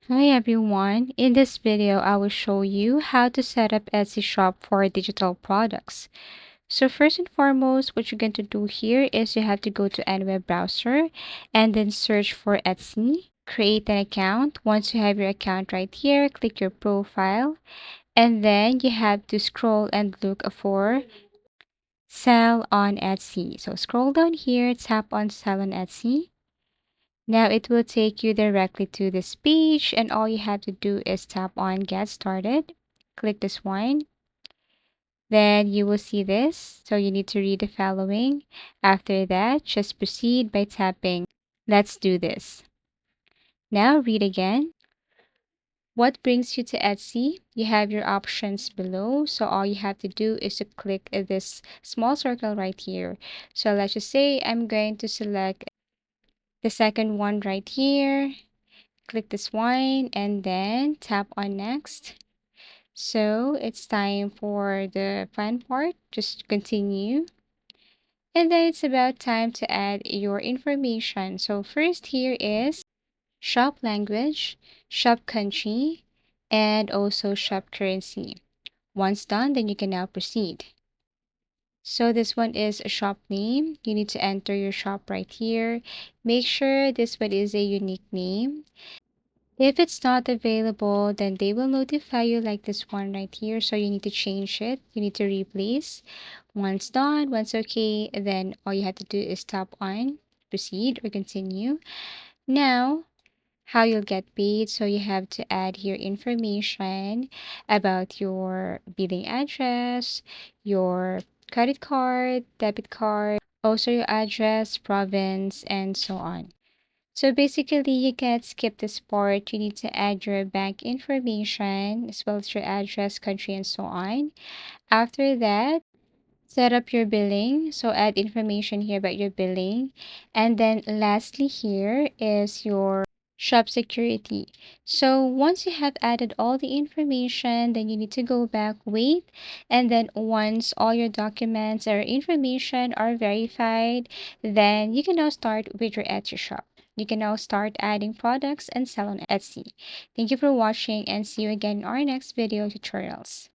Hi everyone, in this video I will show you how to set up Etsy shop for digital products. So first and foremost, what you're going to do here is you have to go to any web browser and then search for Etsy. Create an account. Once you have your account right here, click your profile and then you have to scroll and look for sell on Etsy. So scroll down here, tap on sell on Etsy. Now it will take you directly to this page and all you have to do is tap on get started. Click this one. Then you will see this. So you need to read the following. After that, just proceed by tapping let's do this. Now read again. What brings you to Etsy? You have your options below. So all you have to do is to click this small circle right here. So let's just say I'm going to select the second one right here. Click this one and then tap on next. So it's time for the fun part. Just continue. And then it's about time to add your information. So first here is shop language, shop country, and also shop currency. Once done, then you can now proceed. So this one is a shop name. You need to enter your shop right here. Make sure this one is a unique name. If it's not available, then they will notify you like this one right here. So you need to change it. You need to replace. Once done, once okay, then all you have to do is tap on proceed or continue. Now, how you'll get paid. So you have to add here information about your billing address, your credit card, debit card, also your address, province, and so on. So basically, you can't skip this part. You need to add your bank information as well as your address, country, and so on. After that, set up your billing. So add information here about your billing. And then lastly here is your shop security. So once you have added all the information, then you need to go back, wait, and then once all your documents or information are verified, then you can now start with your Etsy shop. You can now start adding products and sell on Etsy. Thank you for watching and see you again in our next video tutorials.